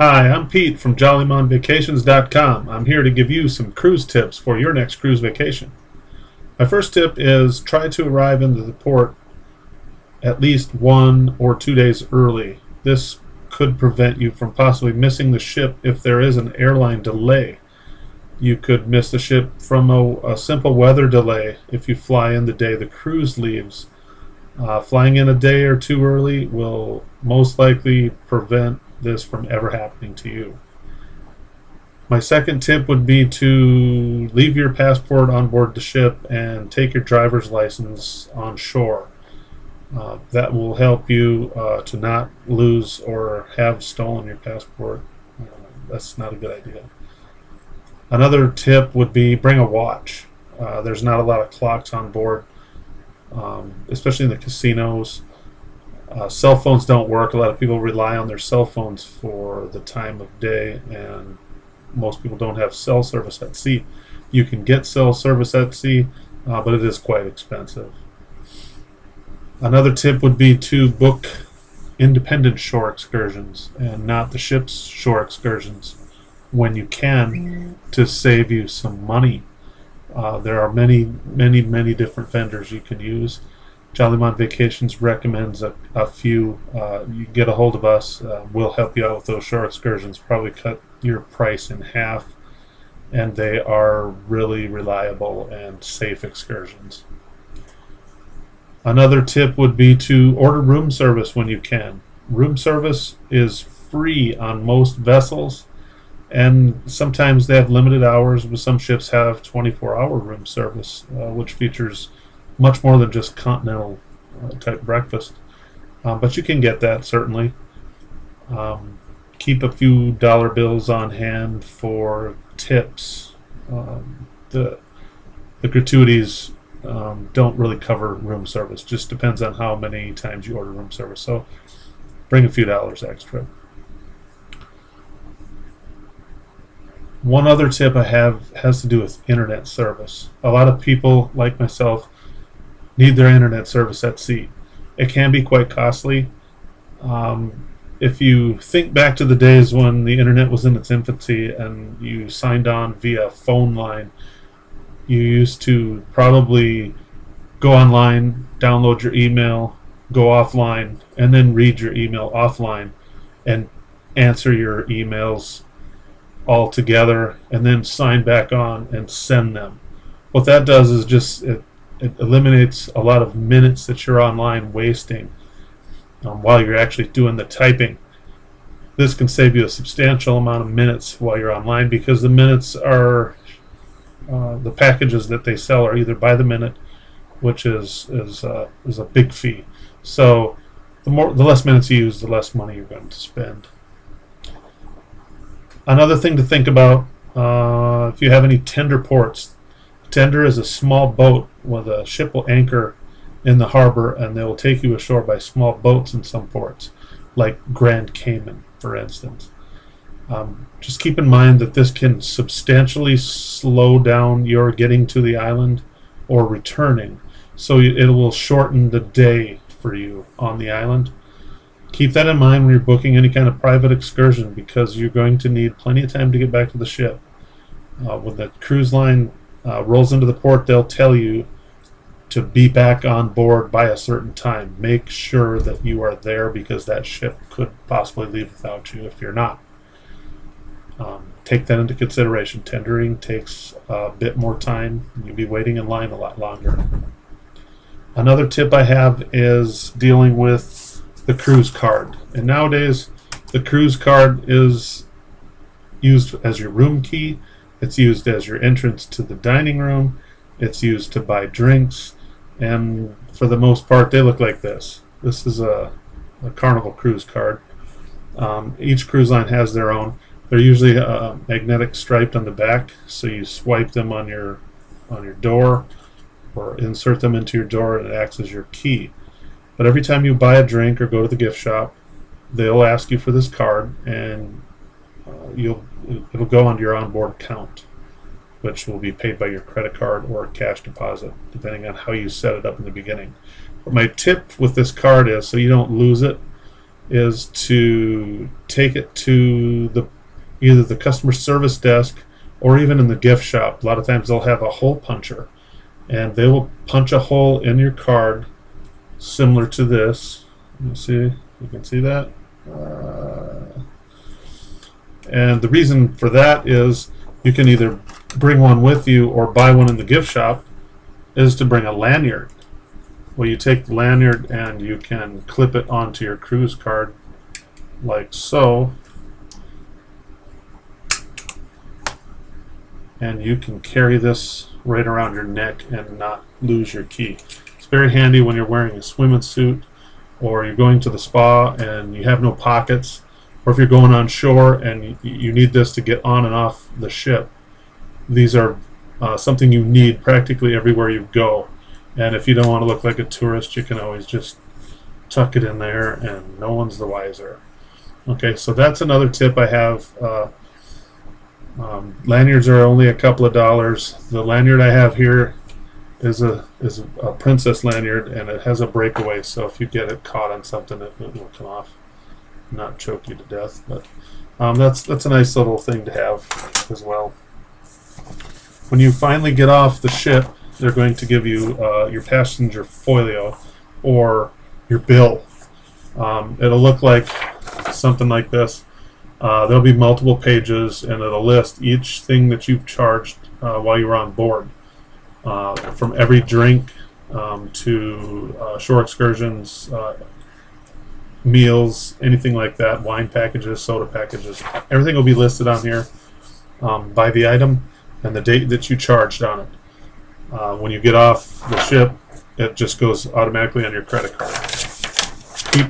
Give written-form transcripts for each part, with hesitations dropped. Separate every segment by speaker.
Speaker 1: Hi, I'm Pete from JollymonVacations.com. I'm here to give you some cruise tips for your next cruise vacation. My first tip is try to arrive into the port at least 1 or 2 days early. This could prevent you from possibly missing the ship if there is an airline delay. You could miss the ship from a simple weather delay if you fly in the day the cruise leaves. Flying in a day or two early will most likely prevent this from ever happening to you. My second tip would be to leave your passport on board the ship and take your driver's license on shore. That will help you to not lose or have stolen your passport. That's not a good idea. Another tip would be bring a watch. There's not a lot of clocks on board, especially in the casinos. Cell phones don't work. A lot of people rely on their cell phones for the time of day, and most people don't have cell service at sea. You can get cell service at sea, but it is quite expensive. Another tip would be to book independent shore excursions and not the ship's shore excursions when you can, to save you some money. There are many different vendors you can use. Jollymon Vacations recommends a few. You get a hold of us. We'll help you out with those shore excursions. Probably cut your price in half, and they are really reliable and safe excursions. Another tip would be to order room service when you can. Room service is free on most vessels, and sometimes they have limited hours, but some ships have 24-hour room service, which features much more than just continental type breakfast. But you can get that, certainly. Keep a few dollar bills on hand for tips. The gratuities don't really cover room service. Just depends on how many times you order room service. So bring a few dollars extra. One other tip I have has to do with internet service. A lot of people, like myself, need their internet service at sea. It can be quite costly. If you think back to the days when the internet was in its infancy and you signed on via phone line, you used to probably go online, download your email, go offline, and then read your email offline and answer your emails all together and then sign back on and send them. What that does is just it eliminates a lot of minutes that you're online wasting while you're actually doing the typing. This can save you a substantial amount of minutes while you're online, because the minutes are the packages that they sell are either by the minute, which is a big fee. So the less minutes you use, the less money you're going to spend. Another thing to think about, if you have any tender ports. Tender is a small boat where the ship will anchor in the harbor, and they will take you ashore by small boats in some ports, like Grand Cayman, for instance. Just keep in mind that this can substantially slow down your getting to the island or returning, so it will shorten the day for you on the island. Keep that in mind when you're booking any kind of private excursion, because you're going to need plenty of time to get back to the ship. When the cruise line rolls into the port, they'll tell you to be back on board by a certain time. Make sure that you are there, because that ship could possibly leave without you if you're not. Take that into consideration. Tendering takes a bit more time. You'll be waiting in line a lot longer. Another tip I have is dealing with the cruise card. And nowadays, the cruise card is used as your room key. It's used as your entrance to the dining room. It's used to buy drinks, and for the most part they look like this. This is a Carnival cruise card. Each cruise line has their own. They're usually magnetic striped on the back, so you swipe them on your door or insert them into your door, and it acts as your key. But every time you buy a drink or go to the gift shop, they'll ask you for this card, and it'll go onto your onboard account, which will be paid by your credit card or cash deposit, depending on how you set it up in the beginning. But my tip with this card is, so you don't lose it, is to take it to either the customer service desk or even in the gift shop. A lot of times they'll have a hole puncher, and they will punch a hole in your card similar to this. You see, you can see that. And the reason for that is you can either bring one with you or buy one in the gift shop, is to bring a lanyard. Well, you take the lanyard and you can clip it onto your cruise card like so, and you can carry this right around your neck and not lose your key. It's very handy when you're wearing a swimming suit, or you're going to the spa and you have no pockets, or if you're going on shore and you need this to get on and off the ship. These are something you need practically everywhere you go. And if you don't want to look like a tourist, you can always just tuck it in there and no one's the wiser. Okay, so that's another tip I have. Lanyards are only a couple of dollars. The lanyard I have here is a princess lanyard, and it has a breakaway, so if you get it caught on something, it will come off, not choke you to death. But that's a nice little thing to have as well. When you finally get off the ship, they're going to give you your passenger folio or your bill. It'll look like something like this. There'll be multiple pages, and it'll list each thing that you've charged while you were on board, from every drink to shore excursions, meals, anything like that, wine packages, soda packages. Everything will be listed on here by the item and the date that you charged on it. When you get off the ship, it just goes automatically on your credit card.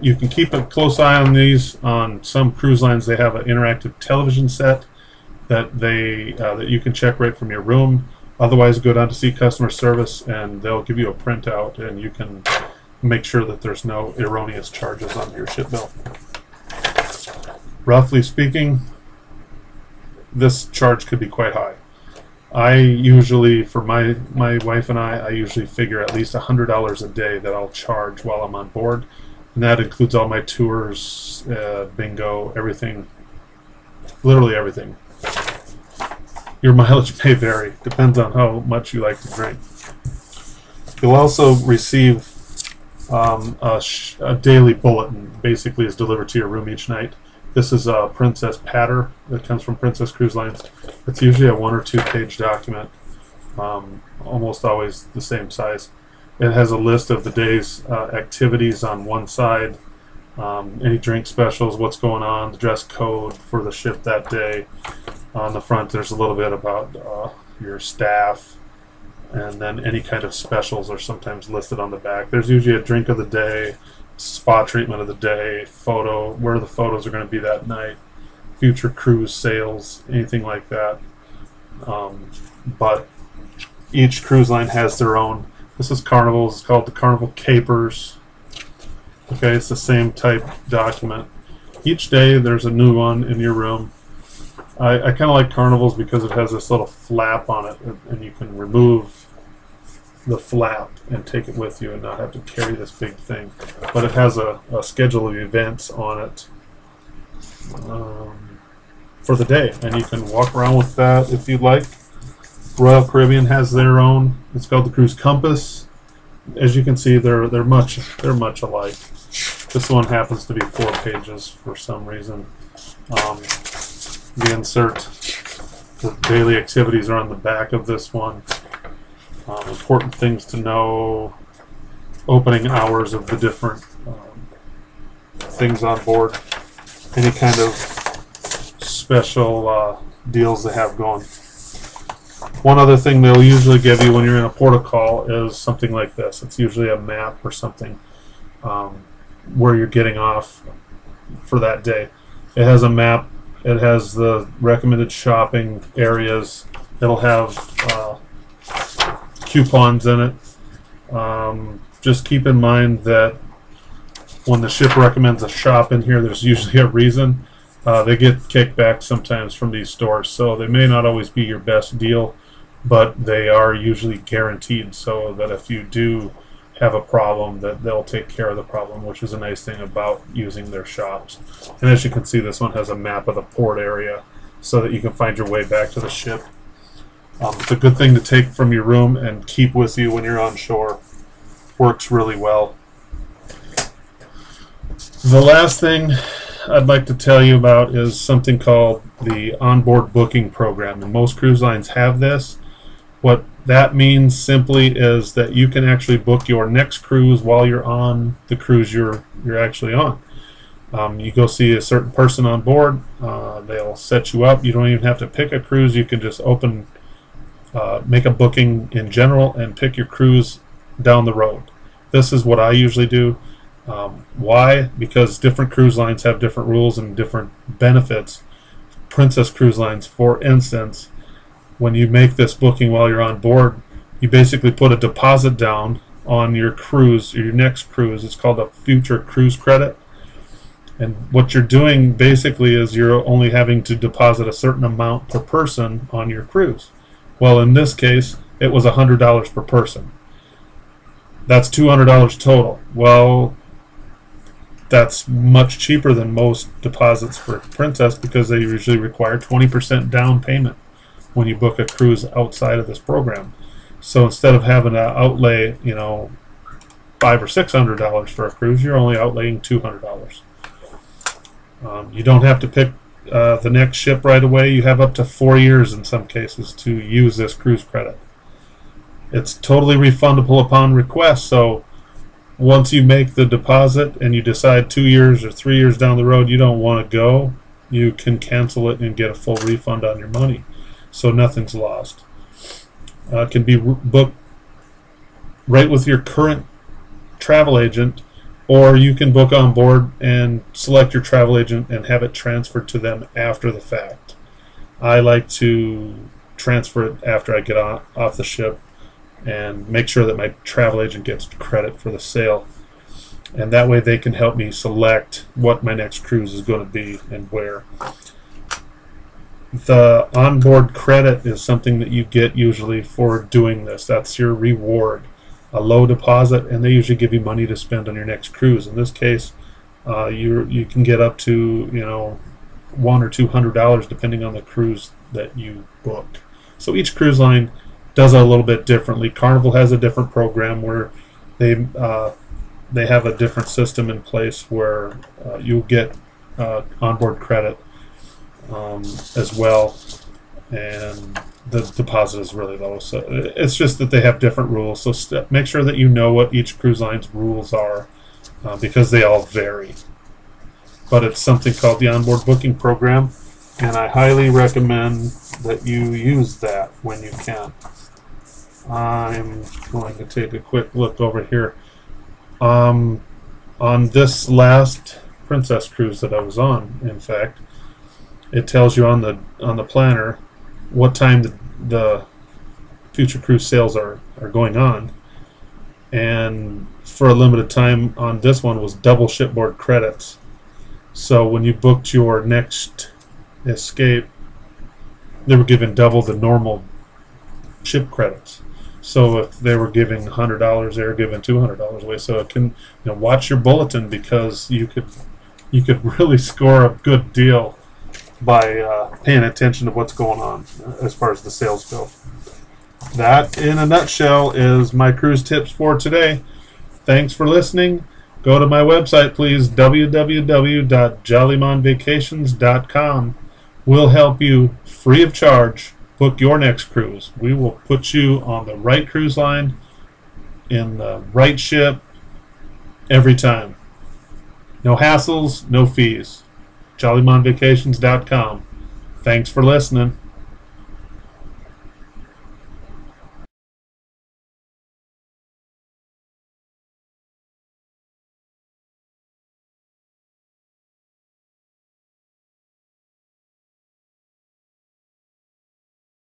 Speaker 1: You can keep a close eye on these. On some cruise lines, they have an interactive television set that that you can check right from your room. Otherwise, go down to see customer service, and they'll give you a printout, and you can make sure that there's no erroneous charges on your ship bill. Roughly speaking, this charge could be quite high. I usually, for my wife and I usually figure at least $100 a day that I'll charge while I'm on board. And that includes all my tours, bingo, everything, literally everything. Your mileage may vary, depends on how much you like to drink. You'll also receive a daily bulletin, basically is delivered to your room each night. This is a Princess Patter that comes from Princess Cruise Lines. It's usually a 1 or 2 page document, almost always the same size. It has a list of the day's activities on one side, any drink specials, what's going on, the dress code for the ship that day. On the front, there's a little bit about your staff, and then any kind of specials are sometimes listed on the back. There's usually a drink of the day, spa treatment of the day, photo, where the photos are going to be that night, future cruise sales, anything like that. But each cruise line has their own. This is Carnival. It's called the Carnival Capers. Okay, it's the same type document. Each day there's a new one in your room. I kind of like Carnivals because it has this little flap on it, and you can remove the flap and take it with you and not have to carry this big thing. But it has a schedule of events on it for the day, and you can walk around with that if you'd like. Royal Caribbean has their own. It's called the Cruise Compass. As you can see, they're much alike. This one happens to be 4 pages for some reason. The insert, the daily activities are on the back of this one. Important things to know, opening hours of the different things on board, any kind of special deals they have going. One other thing they'll usually give you when you're in a port of call is something like this. It's usually a map or something where you're getting off for that day. It has a map. It has the recommended shopping areas. It'll have coupons in it. Just keep in mind that when the ship recommends a shop in here, there's usually a reason. They get kickbacks sometimes from these stores, so they may not always be your best deal, but they are usually guaranteed, so that if you do have a problem, that they'll take care of the problem, which is a nice thing about using their shops. And as you can see, this one has a map of the port area so that you can find your way back to the ship. It's a good thing to take from your room and keep with you when you're on shore. Works really well. The last thing I'd like to tell you about is something called the onboard booking program, and most cruise lines have this. What that means simply is that you can actually book your next cruise while you're on the cruise you're actually on. You go see a certain person on board, they'll set you up. You don't even have to pick a cruise. You can just make a booking in general and pick your cruise down the road. This is what I usually do. Why? Because different cruise lines have different rules and different benefits. Princess Cruise Lines, for instance, when you make this booking while you're on board, you basically put a deposit down on your cruise, or your next cruise. It's called a future cruise credit. And what you're doing basically is you're only having to deposit a certain amount per person on your cruise. Well, in this case, it was $100 per person. That's $200 total. Well, that's much cheaper than most deposits for Princess, because they usually require 20% down payment when you book a cruise outside of this program. So instead of having to outlay, $500 or $600 for a cruise, you're only outlaying $200. You don't have to pick the next ship right away. You have up to 4 years in some cases to use this cruise credit. It's totally refundable upon request, so once you make the deposit and you decide 2 years or 3 years down the road you don't want to go, you can cancel it and get a full refund on your money. So nothing's lost. It can be booked right with your current travel agent, or you can book on board and select your travel agent and have it transferred to them after the fact. I like to transfer it after I get off the ship and make sure that my travel agent gets credit for the sale, and that way they can help me select what my next cruise is going to be and where. The onboard credit is something that you get usually for doing this. That's your reward, a low deposit, and they usually give you money to spend on your next cruise. In this case, you can get up to $100 or $200 depending on the cruise that you book. So each cruise line does it a little bit differently. Carnival has a different program where they have a different system in place where you get onboard credit as well, and the deposit is really low. So it's just that they have different rules. So make sure that you know what each cruise line's rules are, because they all vary. But it's something called the onboard booking program, and I highly recommend that you use that when you can. I'm going to take a quick look over here. On this last Princess cruise that I was on, in fact, it tells you on the planner what time the future cruise sales are going on, and for a limited time on this one was double shipboard credits. So when you booked your next escape, they were given double the normal ship credits. So if they were giving $100, they were giving $200 away. So it can, watch your bulletin, because you could really score a good deal by paying attention to what's going on as far as the sales go. That, in a nutshell, is my cruise tips for today. Thanks for listening. Go to my website, please, www.jollymonvacations.com. We'll help you free of charge book your next cruise. We will put you on the right cruise line, in the right ship, every time. No hassles, no fees. jollymonvacations.com. Thanks for listening.